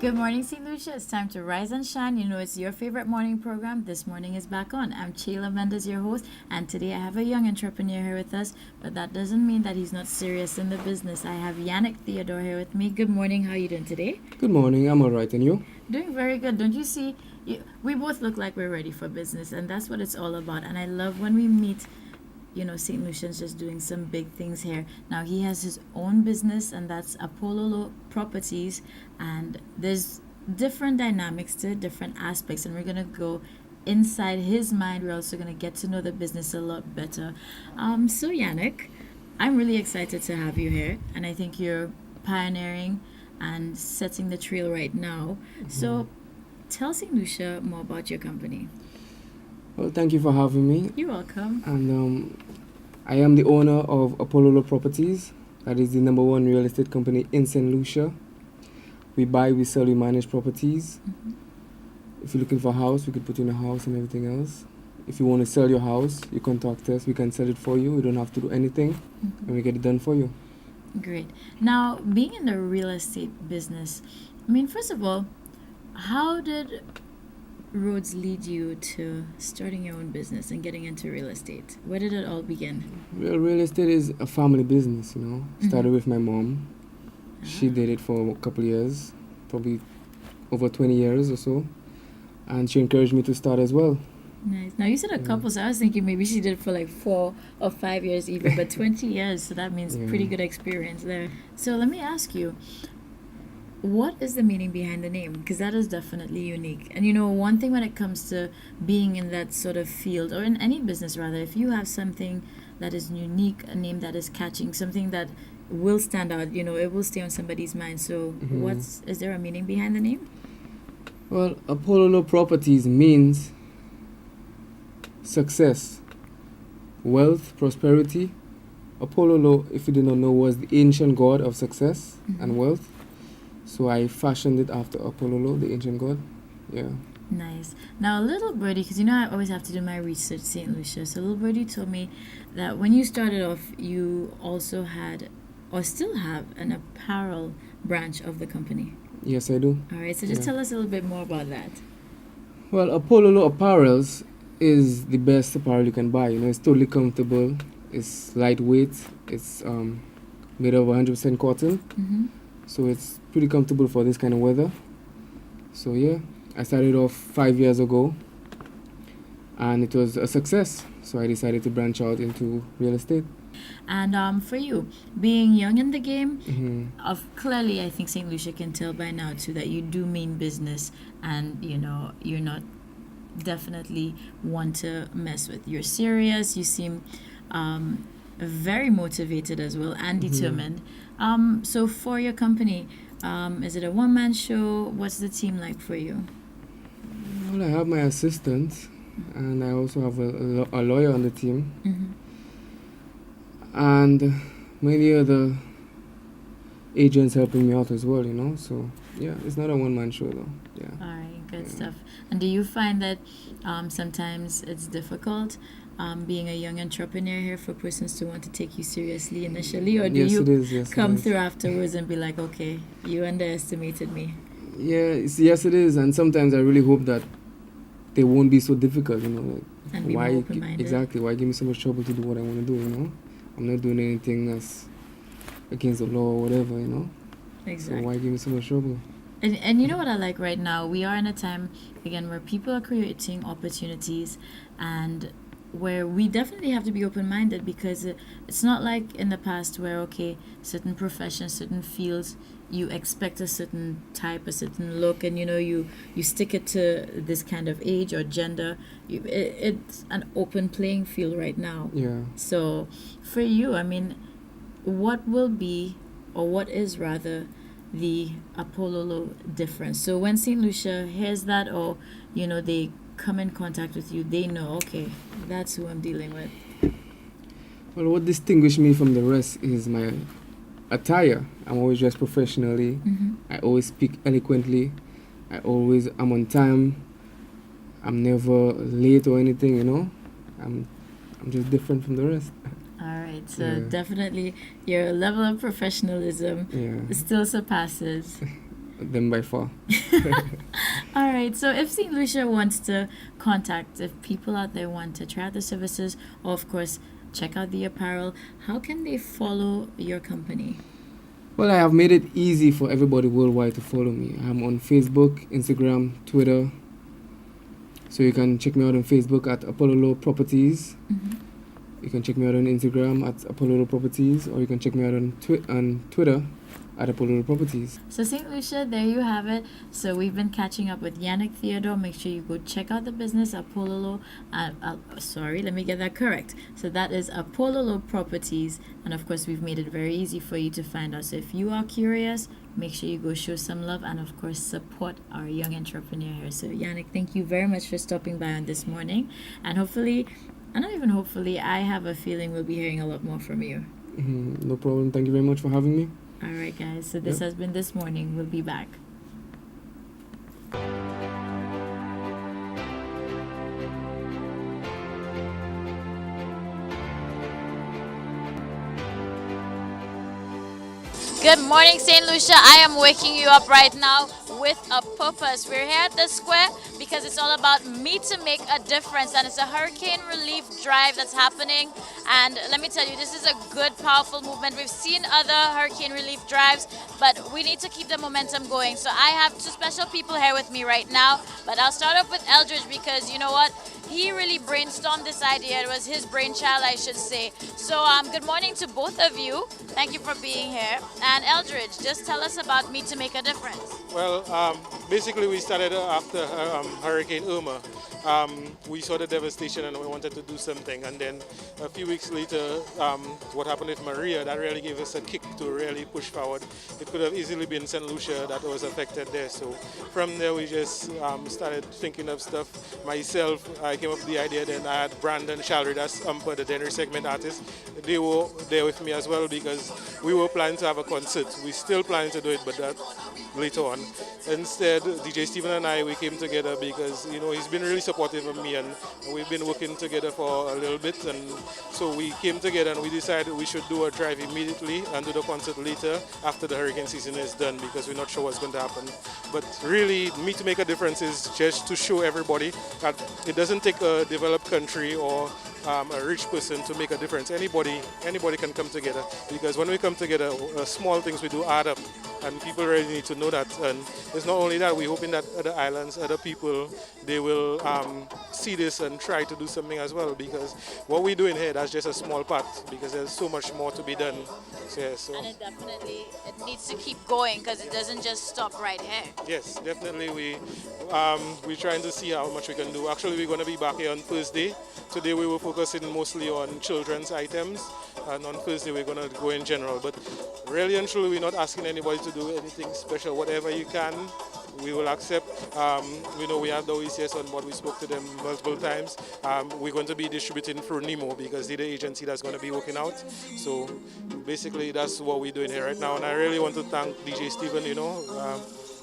Good morning, St. Lucia. It's time to rise and shine. You know, it's your favorite morning program. This morning is back on. I'm Chayla Mendes, your host, and today I have a young entrepreneur here with us, but that doesn't mean that he's not serious in the business. I have Yannick Theodore here with me. Good morning. How are you doing today? Good morning. I'm all right, and you? Doing very good. Don't you see? We both look like we're ready for business, and that's what it's all about. And I love when we meet St. Lucian's just doing some big things here. Now he has his own business, and that's Apollo Properties, and there's different dynamics to it, different aspects, and we're gonna go inside his mind. We're also gonna get to know the business a lot better. So Yannick, I'm really excited to have you here, and I think you're pioneering and setting the trail right now. So tell St. Lucia more about your company. Well, thank you for having me. You're welcome. And I am the owner of Apollo Properties. That is the number one real estate company in St. Lucia. We buy, we sell, we manage properties. If you're looking for a house, we could put you in a house and everything else. If you want to sell your house, you contact us. We can sell it for you. We don't have to do anything, and we get it done for you. Great. Now, being in the real estate business, I mean, first of all, how did roads lead you to starting your own business and getting into real estate? Where did it all begin? Well, real estate is a family business, you know. Started with my mom. She did it for a couple of years, probably over 20 years or so. And she encouraged me to start as well. Nice. Now, you said a couple, so I was thinking maybe she did it for like 4 or 5 years even, but 20 years, so that means pretty good experience there. So let me ask you, what is the meaning behind the name? Because that is definitely unique. And one thing when it comes to being in that sort of field, or in any business rather, if you have something that is unique, a name that is catching, something that will stand out, it will stay on somebody's mind. So is there a meaning behind the name? Well, Apollo Properties means success, wealth, prosperity. Apollo, if you do not know, was the ancient god of success and wealth. So I fashioned it after Apollo, the ancient god. Yeah. Nice. Now, a little birdie, because I always have to do my research, St. Lucia. So, a little birdie told me that when you started off, you also had, or still have, an apparel branch of the company. Yes, I do. All right. So, just tell us a little bit more about that. Well, Apollo Apparels is the best apparel you can buy. It's totally comfortable. It's lightweight. It's made of 100% cotton. So it's pretty comfortable for this kind of weather. So yeah, I started off 5 years ago, and it was a success. So I decided to branch out into real estate. And for you, being young in the game, clearly I think St. Lucia can tell by now too that you do mean business, and you're not definitely one to mess with. You're serious. You seem very motivated as well and determined. So for your company, is it a one-man show? What's the team like for you? Well, I have my assistant, and I also have a lawyer on the team, and many other agents helping me out as well. So yeah, it's not a one-man show though. Yeah. All right, good stuff. And do you find that sometimes it's difficult being a young entrepreneur here for persons to want to take you seriously initially, or do you come through afterwards and be like, okay, you underestimated me? Yes, it is, and sometimes I really hope that they won't be so difficult, and be why more open-minded. Exactly, why give me so much trouble to do what I want to do, I'm not doing anything that's against the law or whatever, Exactly. So why give me so much trouble? And you know what I like right now? We are in a time, again, where people are creating opportunities, and where we definitely have to be open-minded, because it's not like in the past where, okay, certain professions, certain fields, you expect a certain type, a certain look, and you stick it to this kind of age or gender. It's an open playing field right now. Yeah. So for you, I mean, what will be, or what is rather, the Apollo difference? So when St. Lucia hears that, or they come in contact with you, they know, okay, that's who I'm dealing with. Well, what distinguishes me from the rest is my attire. I'm always dressed professionally. I always speak eloquently. I'm on time. I'm never late or anything, I'm just different from the rest. All right, so definitely your level of professionalism still surpasses. them by far. All right. So if St. Lucia wants to contact, if people out there want to try out the services, or of course check out the apparel, how can they follow your company? Well, I have made it easy for everybody worldwide to follow me. I'm on Facebook, Instagram, Twitter. So you can check me out on Facebook at Apollo Properties. Mm-hmm. You can check me out on Instagram at Apollo Properties, or you can check me out on Twitter at Apollo Properties. So St. Lucia, there you have it. So we've been catching up with Yannick Theodore. Make sure you go check out the business, Apollo. Sorry, let me get that correct. So that is Apollo Properties, and of course we've made it very easy for you to find us. So if you are curious, make sure you go show some love and of course support our young entrepreneur here. So Yannick, thank you very much for stopping by on this morning, and hopefully, and not even hopefully, I have a feeling we'll be hearing a lot more from you. No problem. Thank you very much for having me. All right, guys. So this has been This Morning. We'll be back. Good morning, St. Lucia. I am waking you up right now with a purpose. We're here at the square because it's all about me to make a difference, and it's a hurricane relief drive that's happening. And let me tell you, this is a good, powerful movement. We've seen other hurricane relief drives, but we need to keep the momentum going. So I have two special people here with me right now, but I'll start off with Eldridge because you know what? He really brainstormed this idea. It was his brainchild, I should say. So good morning to both of you. Thank you for being here. And Eldridge, just tell us about Me to Make a Difference. Well, basically we started after Hurricane Irma. We saw the devastation and we wanted to do something. And then a few weeks later, what happened with Maria, that really gave us a kick to really push forward. It could have easily been St. Lucia that was affected there. So from there we just started thinking of stuff. Myself, I came up with the idea. Then I had Brandon Shalry, that's the dinner segment artist. They were there with me as well because we were planning to have a concert. We still planning to do it, but that later on. Instead, DJ Stephen and I, we came together because, you know, he's been really supportive of me and we've been working together for a little bit. And so we came together and we decided we should do a drive immediately and do the concert later after the hurricane season is done because we're not sure what's going to happen. But really, Me to Make a Difference is just to show everybody that it doesn't take a developed country or a rich person to make a difference. Anybody can come together because when we come together, small things we do add up, and people really need to know that. And it's not only that, we're hoping that other islands, other people, they will see this and try to do something as well, because what we're doing here, that's just a small part because there's so much more to be done. So. And it definitely needs to keep going because it doesn't just stop right here. Yes, definitely. We're trying to see how much we can do. Actually, we're going to be back here on Thursday. Today we were focusing mostly on children's items, and on Thursday we're going to go in general. But really and truly, we're not asking anybody to do anything special. Whatever you can, we will accept. We know we have the OECS on board. We spoke to them multiple times. We're going to be distributing through Nemo because they're the agency that's going to be working out. So basically, that's what we're doing here right now. And I really want to thank DJ Stephen,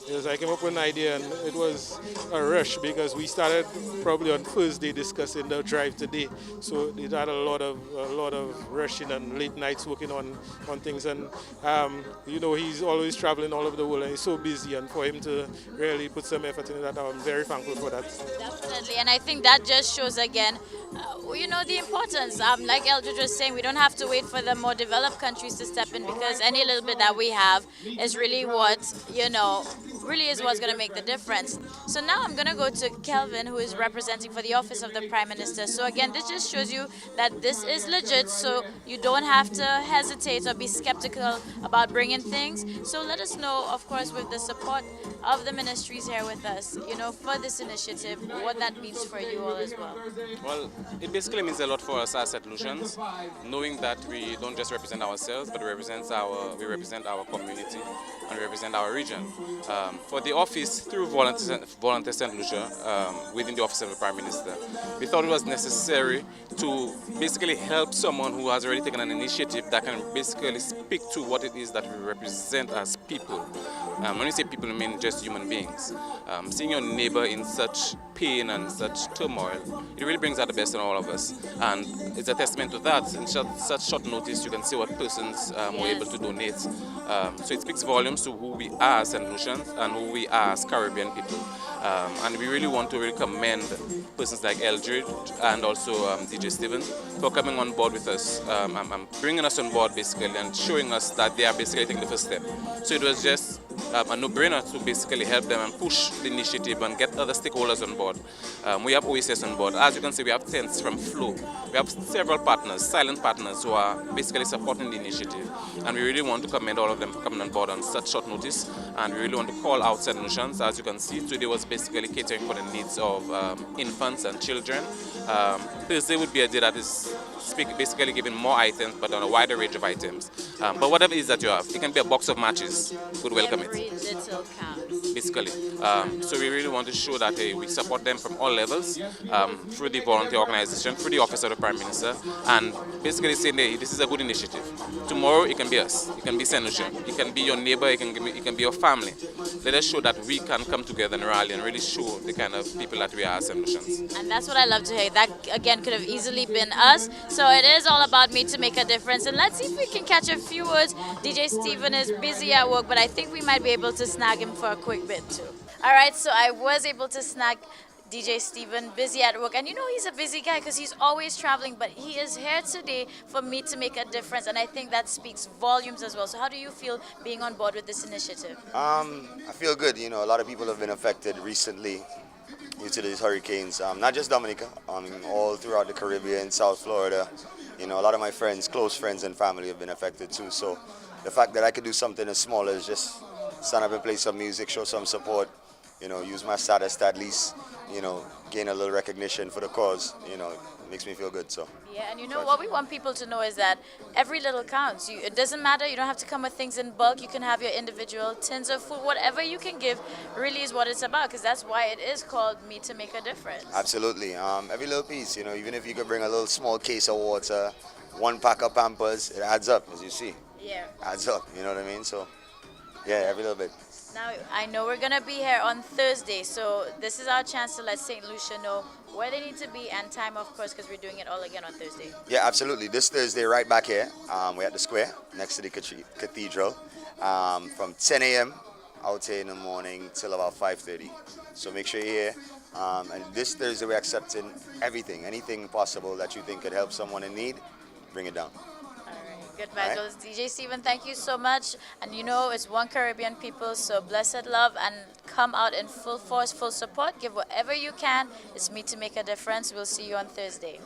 because I came up with an idea and it was a rush because we started probably on Thursday discussing the drive today. So it had a lot of rushing and late nights working on things. And he's always traveling all over the world and he's so busy. And for him to really put some effort in that, I'm very thankful for that. Definitely, and I think that just shows again, the importance. Like Eldridge was saying, we don't have to wait for the more developed countries to step in because any little bit that we have is really what's going to make the difference. So now I'm going to go to Kelvin, who is representing for the Office of the Prime Minister. So again, this just shows you that this is legit, so you don't have to hesitate or be skeptical about bringing things. So let us know, of course, with the support of the ministries here with us, for this initiative, what that means for you all as well. Well, it basically means a lot for us as St. Lucians, knowing that we don't just represent ourselves, but we represent our community and we represent our region. For the office, through Volunteer St. Lucia, within the Office of the Prime Minister, we thought it was necessary to basically help someone who has already taken an initiative that can basically speak to what it is that we represent as people. When we say people, I mean just human beings. Seeing your neighbor in such pain and such turmoil, it really brings out the best in all of us. And it's a testament to that. In such short notice, you can see what persons were able to donate. So it speaks volumes to who we are as St. Lucians and who we are as Caribbean people. And we really want to really commend persons like Eldred and also DJ Steven for coming on board with us, and bringing us on board basically and showing us that they are basically taking the first step. So it was just a no-brainer to basically help them and push the initiative and get other stakeholders on board. We have OSS on board. As you can see, we have tents from Flow. We have several partners, silent partners, who are basically supporting the initiative. And we really want to commend all of them for coming on board on such short notice. And we really want to call out St. Lucians. As you can see, today was basically catering for the needs of infants and children. Thursday would be a day that is basically giving more items, but on a wider range of items. But whatever it is that you have, it can be a box of matches. We'd welcome it. Every little counts. Basically. So we really want to show that we support them from all levels, through the volunteer organization, through the Office of the Prime Minister, and basically saying, hey, this is a good initiative. Tomorrow it can be us, it can be St. Lucian, it can be your neighbor, it can be your family. Let us show that we can come together and rally and really show the kind of people that we are as St. Lucians. And that's what I love to hear. That, again, could have easily been us. So it is all about me to make a difference. And let's see if we can catch a few words. DJ Steven is busy at work, but I think we might be able to snag him for a quick bit too. All right, so I was able to snag DJ Steven busy at work. And you know he's a busy guy because he's always traveling, but he is here today for me to make a difference. And I think that speaks volumes as well. So how do you feel being on board with this initiative? I feel good. You know, a lot of people have been affected recently due to these hurricanes. Not just Dominica, all throughout the Caribbean, South Florida. You know, a lot of my friends, close friends and family have been affected too. So the fact that I could do something as small as just stand up and play some music, show some support, you know, use my status to at least, you know, gain a little recognition for the cause, you know, makes me feel good. So yeah, and you know what we want people to know is that every little counts. It doesn't matter. You don't have to come with things in bulk. You can have your individual tins of food. Whatever you can give really is what it's about, because that's why it is called Me to Make a Difference. Absolutely. Every little piece, you know, even if you could bring a little small case of water, one pack of Pampers, it adds up, as you see. Yeah. Adds up, you know what I mean? So yeah, every little bit. Now, I know we're going to be here on Thursday, so this is our chance to let St. Lucia know where they need to be and time, of course, because we're doing it all again on Thursday. Yeah, absolutely. This Thursday, right back here, we're at the square next to the cathedral, from 10 a.m. out here in the morning till about 5:30. So make sure you're here. And this Thursday, we're accepting everything, anything possible that you think could help someone in need, bring it down. Good vibes. Well, DJ Steven, thank you so much. And you know, it's one Caribbean people, so blessed love and come out in full force, full support. Give whatever you can. It's Me to Make a Difference. We'll see you on Thursday.